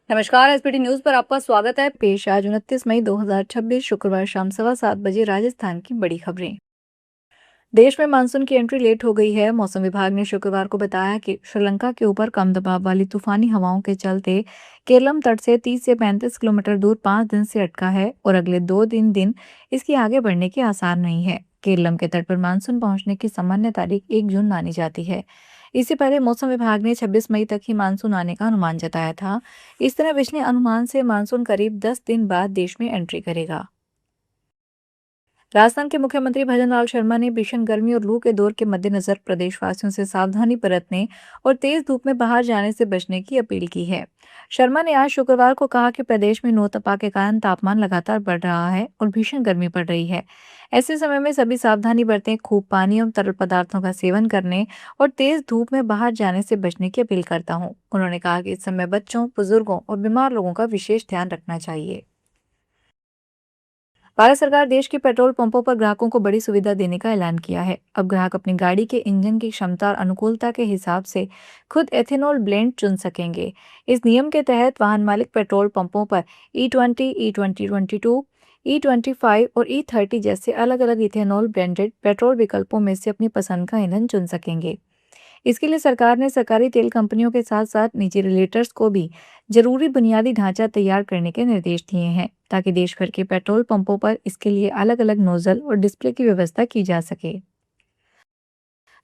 नमस्कार। SPT news पर आपका स्वागत है। पेश आज 29 मई 2026 शुक्रवार शाम 7:15 राजस्थान की बड़ी खबरें। देश में मानसून की एंट्री लेट हो गई है। मौसम विभाग ने शुक्रवार को बताया कि श्रीलंका के ऊपर कम दबाव वाली तूफानी हवाओं के चलते केरलम तट से 30 से 35 किलोमीटर दूर 5 दिन से अटका है और अगले 2-3 दिन इसके आगे बढ़ने के आसार नहीं है। केरलम के तट पर मानसून पहुंचने की सामान्य तारीख 1 जून मानी जाती है। इससे पहले मौसम विभाग ने 26 मई तक ही मानसून आने का अनुमान जताया था। इस तरह पिछले अनुमान से मानसून करीब 10 दिन बाद देश में एंट्री करेगा। राजस्थान के मुख्यमंत्री भजनलाल शर्मा ने भीषण गर्मी और लू के दौर के मद्देनजर प्रदेशवासियों से सावधानी बरतने और तेज धूप में बाहर जाने से बचने की अपील की है। शर्मा ने आज शुक्रवार को कहा कि प्रदेश में नौतपा के कारण तापमान लगातार बढ़ रहा है और भीषण गर्मी पड़ रही है। ऐसे समय में सभी सावधानी बरतें, खूब पानी और तरल पदार्थों का सेवन करने और तेज धूप में बाहर जाने से बचने की अपील करता हूँ। उन्होंने कहा कि इस समय बच्चों, बुजुर्गों और बीमार लोगों का विशेष ध्यान रखना चाहिए। भारत सरकार देश के पेट्रोल पंपों पर ग्राहकों को बड़ी सुविधा देने का ऐलान किया है। अब ग्राहक अपनी गाड़ी के इंजन की क्षमता और अनुकूलता के हिसाब से खुद एथेनॉल ब्लेंड चुन सकेंगे। इस नियम के तहत वाहन मालिक पेट्रोल पंपों पर E20, E2022, E25 और E30 जैसे अलग अलग इथेनॉल ब्लेंडेड पेट्रोल विकल्पों में से अपनी पसंद का ईंधन चुन सकेंगे। इसके लिए सरकार ने सरकारी तेल कंपनियों के साथ साथ निजी रिलेटर्स को भी जरूरी बुनियादी ढांचा तैयार करने के निर्देश दिए हैं, ताकि देश भर के पेट्रोल पंपों पर इसके लिए अलग अलग नोजल और डिस्प्ले की व्यवस्था की जा सके।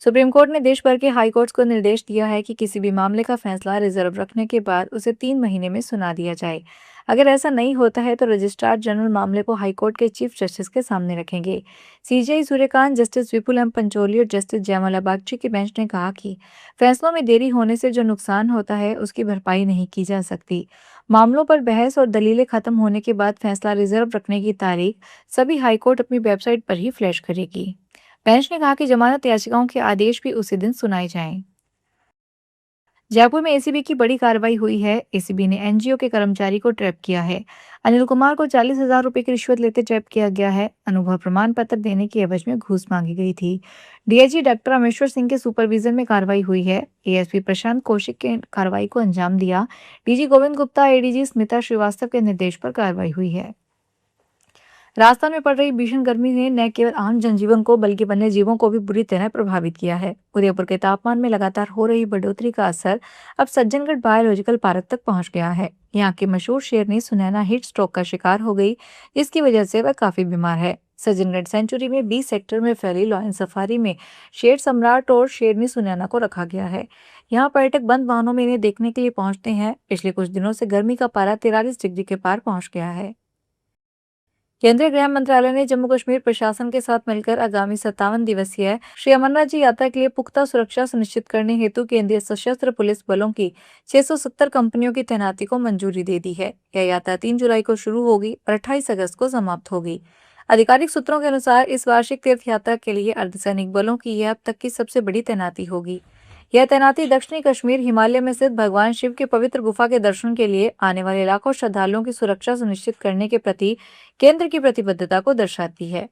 सुप्रीम कोर्ट ने देश भर के हाई कोर्ट्स को निर्देश दिया है कि किसी भी मामले का फैसला रिजर्व रखने के बाद उसे 3 महीने में सुना दिया जाए। अगर ऐसा नहीं होता है तो रजिस्ट्रार जनरल मामले को हाई कोर्ट के चीफ जस्टिस के सामने रखेंगे। सीजेआई सूर्यकांत, जस्टिस विपुल एम पंचोली और जस्टिस जयमाला बागची की बेंच ने कहा कि फैसलों में देरी होने से जो नुकसान होता है उसकी भरपाई नहीं की जा सकती। मामलों पर बहस और दलीलें खत्म होने के बाद फैसला रिजर्व रखने की तारीख सभी हाईकोर्ट अपनी वेबसाइट पर ही फ्लैश करेगी। बेंच ने कहा कि जमानत याचिकाओं के आदेश भी उसी दिन सुनाए जाएं। जयपुर में एसीबी की बड़ी कार्रवाई हुई है। एसीबी ने एनजीओ के कर्मचारी को ट्रैप किया है। अनिल कुमार को 40,000 रुपए की रिश्वत लेते ट्रैप किया गया है। अनुभव प्रमाण पत्र देने की एवज में घूस मांगी गई थी। डीआईजी डॉक्टर रामेश्वर सिंह के सुपरविजन में कार्रवाई हुई है। एएसपी प्रशांत कौशिक के कार्रवाई को अंजाम दिया। डीजी गोविंद गुप्ता, एडीजी स्मिता श्रीवास्तव के निर्देश पर कार्रवाई हुई है। राजस्थान में पड़ रही भीषण गर्मी ने न केवल आम जनजीवन को बल्कि वन्य जीवों को भी बुरी तरह प्रभावित किया है। उदयपुर के तापमान में लगातार हो रही बढ़ोतरी का असर अब सज्जनगढ़ बायोलॉजिकल पार्क तक पहुंच गया है। यहाँ की मशहूर शेरनी सुनैना हीट स्ट्रोक का शिकार हो गई, जिसकी वजह से वह काफी बीमार है। सज्जनगढ़ सेंचुरी में 20 सेक्टर में फैली लॉयन सफारी में शेर सम्राट और शेरनी सुनैना को रखा गया है। यहाँ पर्यटक बंद वाहनों में इन्हें देखने के लिए पहुंचते हैं। पिछले कुछ दिनों से गर्मी का पारा 43 डिग्री के पार पहुंच गया है। केंद्रीय गृह मंत्रालय ने जम्मू कश्मीर प्रशासन के साथ मिलकर आगामी 57 दिवसीय श्री अमरनाथ जी यात्रा के लिए पुख्ता सुरक्षा सुनिश्चित करने हेतु केंद्रीय सशस्त्र पुलिस बलों की 670 कंपनियों की तैनाती को मंजूरी दे दी है। यह यात्रा 3 जुलाई को शुरू होगी और 28 अगस्त को समाप्त होगी। आधिकारिक सूत्रों के अनुसार इस वार्षिक तीर्थ यात्रा के लिए अर्धसैनिक बलों की यह अब तक की सबसे बड़ी तैनाती होगी। यह तैनाती दक्षिणी कश्मीर हिमालय में स्थित भगवान शिव के पवित्र गुफा के दर्शन के लिए आने वाले लाखों श्रद्धालुओं की सुरक्षा सुनिश्चित करने के प्रति केंद्र की प्रतिबद्धता को दर्शाती है।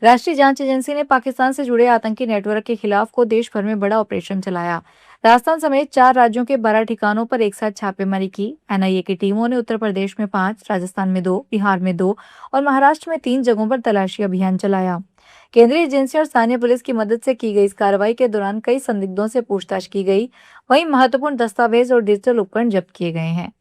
राष्ट्रीय जांच एजेंसी ने पाकिस्तान से जुड़े आतंकी नेटवर्क के खिलाफ को देश भर में बड़ा ऑपरेशन चलाया। राजस्थान समेत 4 राज्यों के 12 ठिकानों पर एक साथ छापेमारी की। एनआईए की टीमों ने उत्तर प्रदेश में 5, राजस्थान में 2, बिहार में 2 और महाराष्ट्र में 3 जगहों पर तलाशी अभियान चलाया। केंद्रीय एजेंसी और स्थानीय पुलिस की मदद से की गई इस कार्रवाई के दौरान कई संदिग्धों से पूछताछ की गई। वहीं महत्वपूर्ण दस्तावेज और डिजिटल उपकरण जब्त किए गए हैं।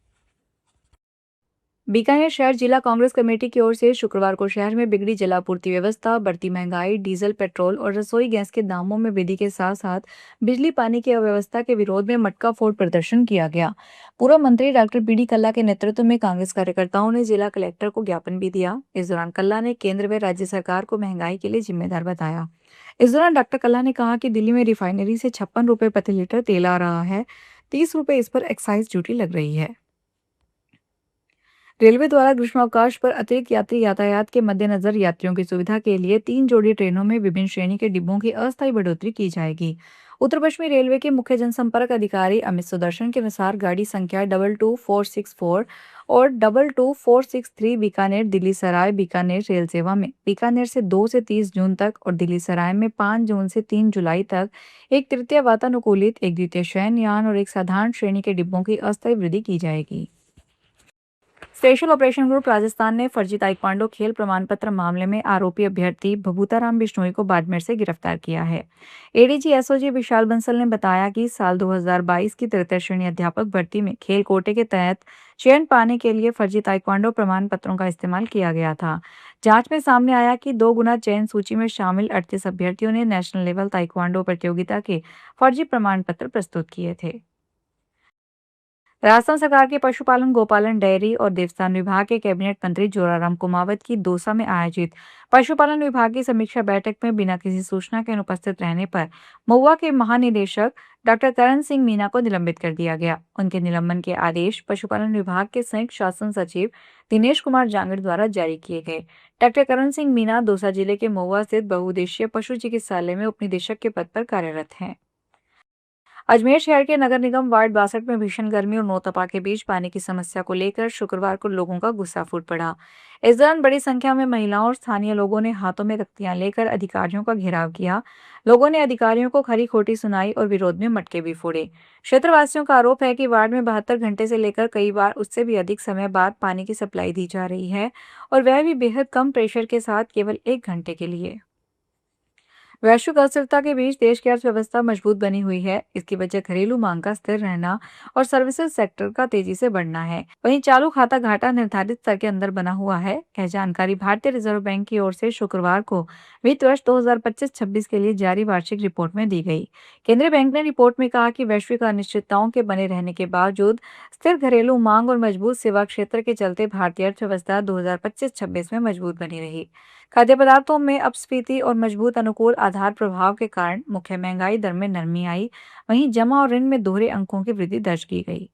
बीकानेर शहर जिला कांग्रेस कमेटी की ओर से शुक्रवार को शहर में बिगड़ी जलापूर्ति व्यवस्था, बढ़ती महंगाई, डीजल, पेट्रोल और रसोई गैस के दामों में वृद्धि के साथ साथ बिजली पानी की अव्यवस्था के विरोध में मटका फोड़ प्रदर्शन किया गया। पूर्व मंत्री डॉक्टर बीडी कल्ला के नेतृत्व में कांग्रेस कार्यकर्ताओं ने जिला कलेक्टर को ज्ञापन भी दिया। इस दौरान कल्ला ने केंद्र व राज्य सरकार को महंगाई के लिए जिम्मेदार बताया। इस दौरान डॉक्टर कल्ला ने कहा कि दिल्ली में रिफाइनरी से 56 रुपए प्रति लीटर तेल आ रहा है, 30 रुपए इस पर एक्साइज ड्यूटी लग रही है। रेलवे द्वारा ग्रीष्मावकाश पर अतिरिक्त यात्री यातायात के मद्देनजर यात्रियों की सुविधा के लिए 3 जोड़ी ट्रेनों में विभिन्न श्रेणी के डिब्बों की अस्थायी बढ़ोतरी की जाएगी। उत्तर पश्चिमी रेलवे के मुख्य जनसंपर्क अधिकारी अमित सुदर्शन के अनुसार गाड़ी संख्या 22464 और 22463 बीकानेर दिल्ली सराय बीकानेर रेल सेवा में बीकानेर से 2 से 30 जून तक और दिल्ली सराय में 5 जून से 3 जुलाई तक एक तृतीय वातानुकूलित, एक द्वितीय शयनयान और एक साधारण श्रेणी के डिब्बों की अस्थायी वृद्धि की जाएगी। स्पेशल ऑपरेशन ग्रुप राजस्थान ने फर्जी ताइक्वांडो खेल प्रमाण पत्र मामले में आरोपी अभ्यर्थी भभूताराम बिश्नोई को बाड़मेर से गिरफ्तार किया है। एडीजी एसओजी विशाल बंसल ने बताया कि साल 2022 की तृतीय श्रेणी अध्यापक भर्ती में खेल कोटे के तहत चयन पाने के लिए फर्जी ताइक्वांडो प्रमाण पत्रों का इस्तेमाल किया गया था। जांच में सामने आया कि 2 गुना चयन सूची में शामिल 38 अभ्यर्थियों ने नेशनल लेवल ताइक्वांडो प्रतियोगिता के फर्जी प्रमाण पत्र प्रस्तुत किए थे। राजस्थान सरकार के पशुपालन, गोपालन, डेयरी और देवस्थान विभाग के कैबिनेट मंत्री जोराराम कुमावत की दौसा में आयोजित पशुपालन विभाग की समीक्षा बैठक में बिना किसी सूचना के अनुपस्थित रहने पर महुआ के महानिदेशक डॉक्टर करण सिंह मीना को निलंबित कर दिया गया। उनके निलंबन के आदेश पशुपालन विभाग के संयुक्त शासन सचिव दिनेश कुमार जांगड़ द्वारा जारी किए गए। डॉक्टर करण सिंह मीना दौसा जिले के महुआ स्थित बहुउद्देशीय पशु चिकित्सालय में उपनिदेशक के पद पर कार्यरत हैं। अजमेर शहर के नगर निगम वार्ड 62 में भीषण गर्मी और नौतपा के बीच पानी की समस्या को लेकर शुक्रवार को लोगों का गुस्सा फूट पड़ा। इस दौरान बड़ी संख्या में महिलाओं और स्थानीय लोगों ने हाथों में तख्तियां लेकर अधिकारियों का घेराव किया। लोगों ने अधिकारियों को खरी खोटी सुनाई और विरोध में मटके भी फोड़े। क्षेत्रवासियों का आरोप है कि वार्ड में 72 घंटे से लेकर कई बार उससे भी अधिक समय बाद पानी की सप्लाई दी जा रही है और वह भी बेहद कम प्रेशर के साथ केवल 1 घंटे के लिए। वैश्विक अस्थिरता के बीच देश की अर्थव्यवस्था मजबूत बनी हुई है। इसकी वजह घरेलू मांग का स्थिर रहना और सर्विसेज सेक्टर का तेजी से बढ़ना है। वहीं चालू खाता घाटा निर्धारित स्तर के अंदर बना हुआ है। यह जानकारी भारतीय रिजर्व बैंक की ओर से शुक्रवार को वित्त वर्ष 2025-26 के लिए जारी वार्षिक रिपोर्ट में दी गई। केंद्रीय बैंक ने रिपोर्ट में कहा कि वैश्विक अनिश्चितताओं के बने रहने के बावजूद स्थिर घरेलू मांग और मजबूत सेवा क्षेत्र के चलते भारतीय अर्थव्यवस्था 2025-26 में मजबूत बनी रही। खाद्य पदार्थों में अपस्फीति और मजबूत अनुकूल आधार प्रभाव के कारण मुख्य महंगाई दर में नरमी आई। वहीं जमा और ऋण में दोहरे अंकों की वृद्धि दर्ज की गई।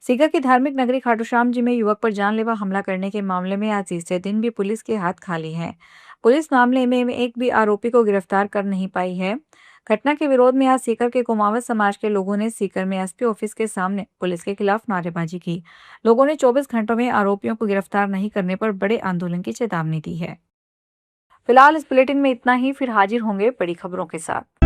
सीकर की धार्मिक नगरी खाटूश्याम जी में युवक पर जानलेवा हमला करने के मामले में आज तीसरे दिन भी पुलिस के हाथ खाली हैं। पुलिस मामले में एक भी आरोपी को गिरफ्तार कर नहीं पाई है। घटना के विरोध में आज सीकर के कुमावत समाज के लोगों ने सीकर में एसपी ऑफिस के सामने पुलिस के खिलाफ नारेबाजी की। लोगों ने 24 घंटों में आरोपियों को गिरफ्तार नहीं करने पर बड़े आंदोलन की चेतावनी दी है। फिलहाल इस बुलेटिन में इतना ही, फिर हाजिर होंगे बड़ी खबरों के साथ।